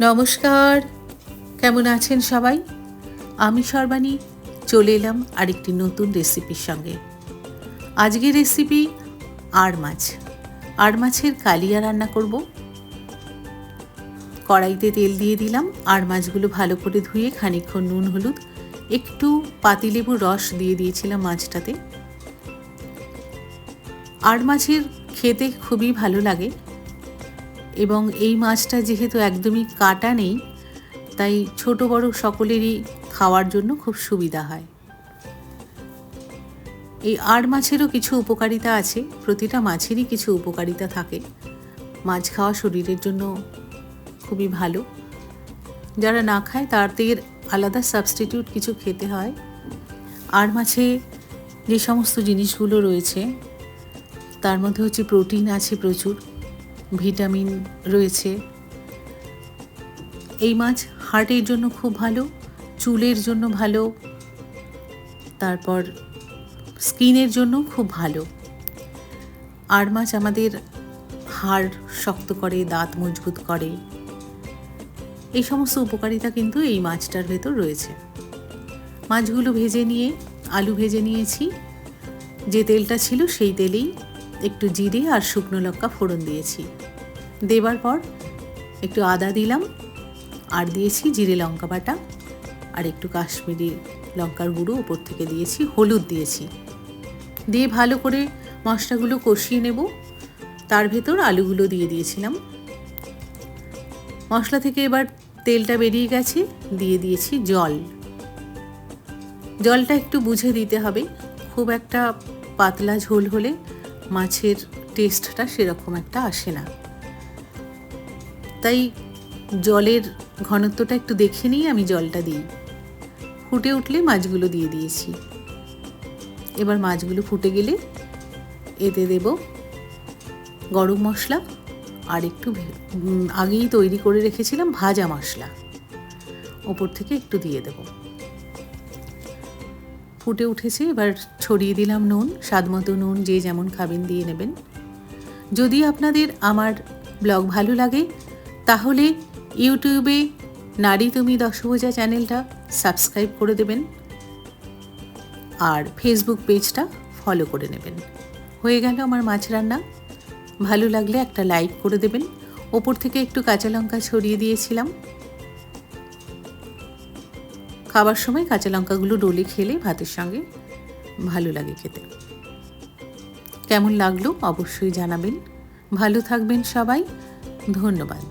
নমস্কার, কেমন আছেন সবাই? আমি সর্বাণী চলে এলাম আরেকটি নতুন রেসিপির সঙ্গে। আজকের রেসিপি আড় মাছ। আড় মাছের কালিয়া রান্না করব। কড়াইতে তেল দিয়ে দিলাম। আড় মাছগুলো ভালো করে ধুয়ে খানিকক্ষণ নুন হলুদ একটু পাতিলেবুর রস দিয়ে দিয়েছিলাম মাছটাতে। আড় মাছের খেতে খুবই ভালো লাগে এবং এই মাছটা যেহেতু একদমই কাটা নেই, তাই ছোট বড় সকলেরই খাওয়ার জন্য খুব সুবিধা হয়। এই আড় মাছেরও কিছু উপকারিতা আছে, প্রতিটা মাছেরই কিছু উপকারিতা থাকে। মাছ খাওয়া শরীরের জন্য খুবই ভালো। যারা না খায় তাদের আলাদা সাবস্টিটিউট কিছু খেতে হয়। আড় মাছে যে সমস্ত জিনিসগুলো রয়েছে তার মধ্যে হচ্ছে প্রোটিন আছে প্রচুর, ভিটামিন রয়েছে। এই মাছ হার্টের জন্য খুব ভালো, চুলের জন্য ভালো, তারপর স্কিনের জন্য খুব ভালো। আড় মাছ আমাদের হাড় শক্ত করে, দাঁত মজবুত করে, এই সমস্ত উপকারিতা কিন্তু এই মাছটার ভেতর রয়েছে। মাছগুলো ভেজে নিয়ে আলু ভেজে নিয়েছি। যে তেলটা ছিল সেই তেলেই একটু জিরে আর শুকনো লঙ্কা ফোড়ন দিয়েছি। দেবার পর একটু আদা দিলাম, আর দিয়েছি জিরে লঙ্কা বাটা, আর একটু কাশ্মীরি লঙ্কার গুঁড়ো ওপর থেকে দিয়েছি, হলুদ দিয়েছি। দিয়ে ভালো করে মশলাগুলো কষিয়ে নেব। তার ভেতর আলুগুলো দিয়ে দিয়েছিলাম। মশলা থেকে এবার তেলটা বেরিয়ে গেছে, দিয়ে দিয়েছি জল। জলটা একটু বুঝে দিতে হবে, খুব একটা পাতলা ঝোল হলে মাছের টেস্টটা সেরকম একটা আসে না। তাই জলের ঘনত্বটা একটু দেখে নিয়ে আমি জলটা দিই। ফুটে উঠলে মাছগুলো দিয়ে দিয়েছি। এবার মাছগুলো ফুটে গেলে এতে দেব গরম মশলা আর একটু আগেই তৈরি করে রেখেছিলাম ভাজা মশলা, ওপর থেকে একটু দিয়ে দেব। ফুটে উঠেছে, এবার ছড়িয়ে দিলাম নুন, স্বাদমতো নুন যে যেমন খাবেন দিয়ে নেবেন। যদি আপনাদের আমার ব্লগ ভালো লাগে তাহলে ইউটিউবে নারী তুমি দশভুজা চ্যানেলটা সাবস্ক্রাইব করে দেবেন আর ফেসবুক পেজটা ফলো করে নেবেন। হয়ে গেল আমার মাছ রান্না। ভালো লাগলে একটা লাইক করে দেবেন। ওপর থেকে একটু কাঁচা লঙ্কা ছড়িয়ে দিয়েছিলাম। খাবার সময় কাঁচা লঙ্কাগুলো ডলে খেলে ভাতের সঙ্গে ভালো লাগে খেতে। কেমন লাগলো অবশ্যই জানাবেন। ভালো থাকবেন সবাই। ধন্যবাদ।